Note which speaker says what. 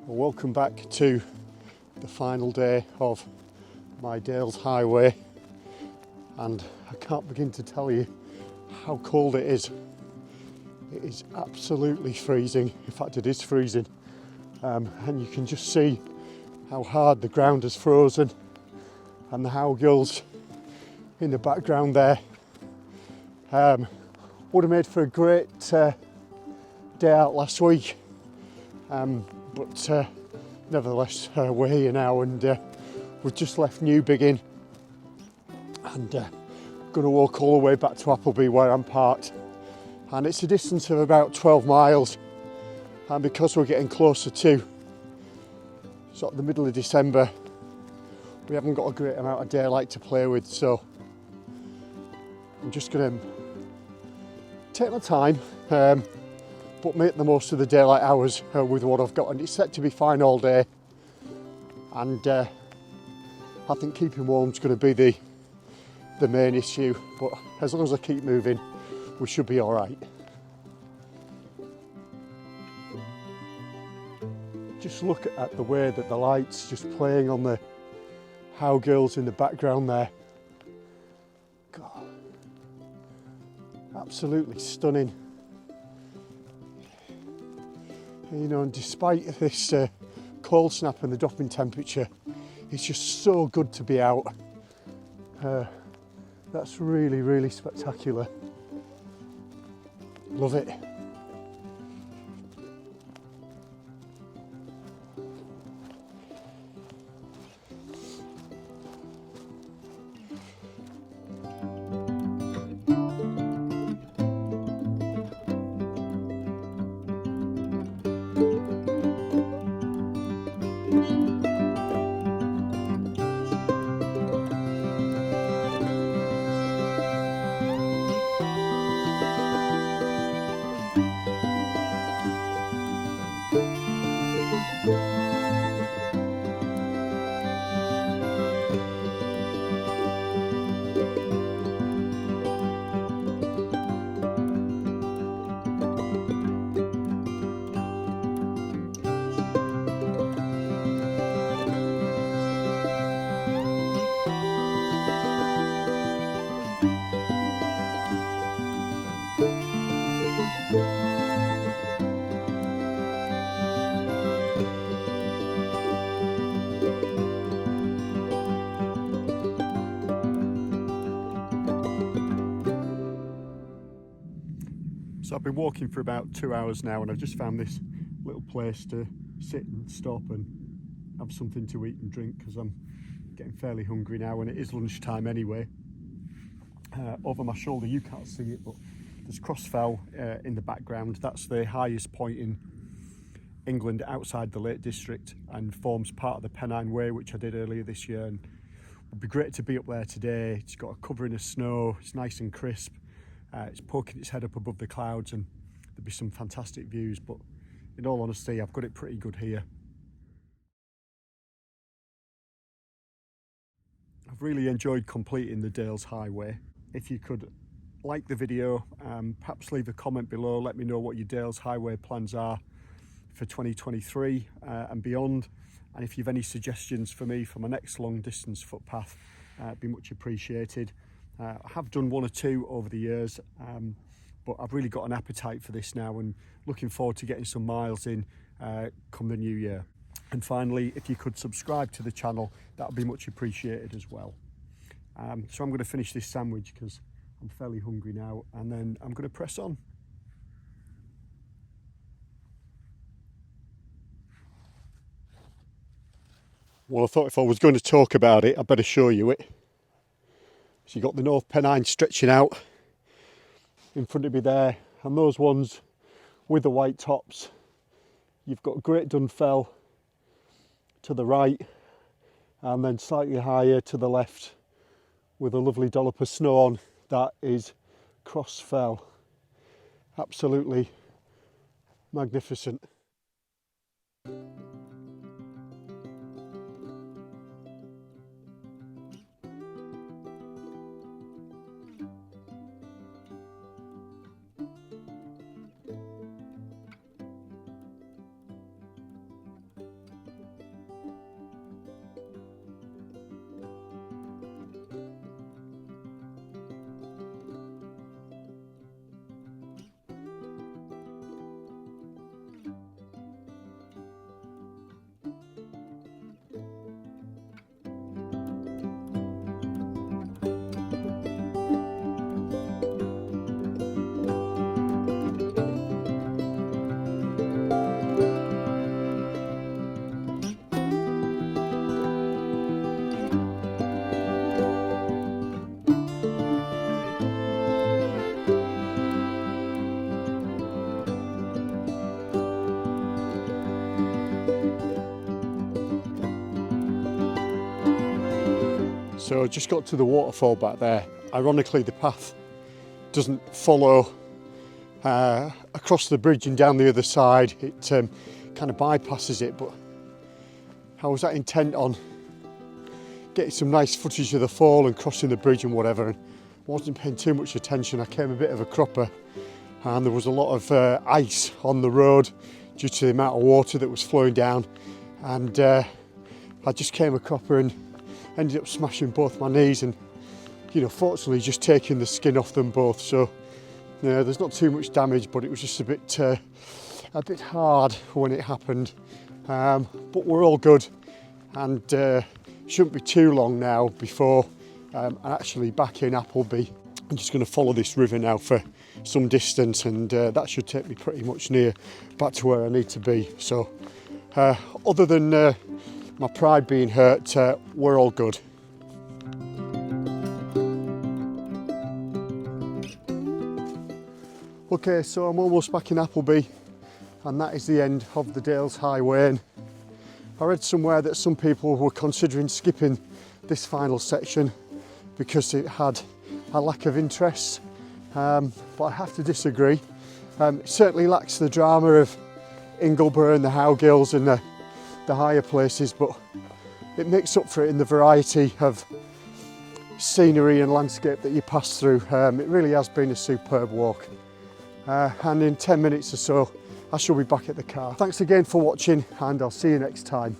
Speaker 1: Welcome back to the final day of my Dales Highway, and I can't begin to tell you how cold it is. It is absolutely freezing. In fact, it is freezing, and you can just see how hard the ground has frozen, and the howl gulls in the background there. Would have made for a great day out last week, but nevertheless, we're here now, and we've just left Newbiggin, and going to walk all the way back to Appleby where I'm parked, and it's a distance of about 12 miles, and because we're getting closer to sort of the middle of December, we haven't got a great amount of daylight to play with, so I'm just going to take my time, but make the most of the daylight hours with what I've got, and it's set to be fine all day, and I think keeping warm is going to be the main issue, but as long as I keep moving we should be all right. Just look at the way that the light's just playing on the howl gulls in the background there. God, absolutely stunning. You know, and despite this cold snap and the drop in temperature, it's just so good to be out. That's really, really spectacular. Love it. So I've been walking for about 2 hours now, and I've just found this little place to sit and stop and have something to eat and drink, because I'm getting fairly hungry now, and it is lunchtime anyway. Over my shoulder, you can't see it, but there's Crossfell in the background. That's the highest point in England outside the Lake District, and forms part of the Pennine Way, which I did earlier this year, and it would be great to be up there today. It's got a covering of snow, it's nice and crisp. It's poking its head up above the clouds, and there'll be some fantastic views, but in all honesty, I've got it pretty good here. I've really enjoyed completing the Dales Highway. If you could like the video, perhaps leave a comment below, let me know what your Dales Highway plans are for 2023 and beyond, and if you've any suggestions for me for my next long distance footpath, it'd be much appreciated. I have done one or two over the years, but I've really got an appetite for this now, and looking forward to getting some miles in come the new year. And finally, if you could subscribe to the channel, that would be much appreciated as well. So I'm going to finish this sandwich because I'm fairly hungry now, and then I'm going to press on. Well, I thought if I was going to talk about it, I'd better show you it. So you've got the North Pennine stretching out in front of me there, and those ones with the white tops. You've got Great Dun Fell to the right, and then slightly higher to the left with a lovely dollop of snow on. That is Crossfell. Absolutely magnificent. So just got to the waterfall back there. Ironically, the path doesn't follow across the bridge and down the other side. It kind of bypasses it, but I was that intent on getting some nice footage of the fall and crossing the bridge and whatever, and wasn't paying too much attention. I came a bit of a cropper, and there was a lot of ice on the road due to the amount of water that was flowing down, and I just came a cropper and ended up smashing both my knees, and fortunately just taking the skin off them both. So there's not too much damage, but it was just a bit hard when it happened. But we're all good, and shouldn't be too long now before I'm actually back in Appleby. I'm just going to follow this river now for some distance, and that should take me pretty much near back to where I need to be. So other than my pride being hurt, we're all good. Okay, so I'm almost back in Appleby, and that is the end of the Dales Highway. And I read somewhere that some people were considering skipping this final section because it had a lack of interest, but I have to disagree. It certainly lacks the drama of Ingleborough and the Howgills and the higher places, but it makes up for it in the variety of scenery and landscape that you pass through. It really has been a superb walk, and in 10 minutes or so I shall be back at the car. Thanks again for watching, and I'll see you next time.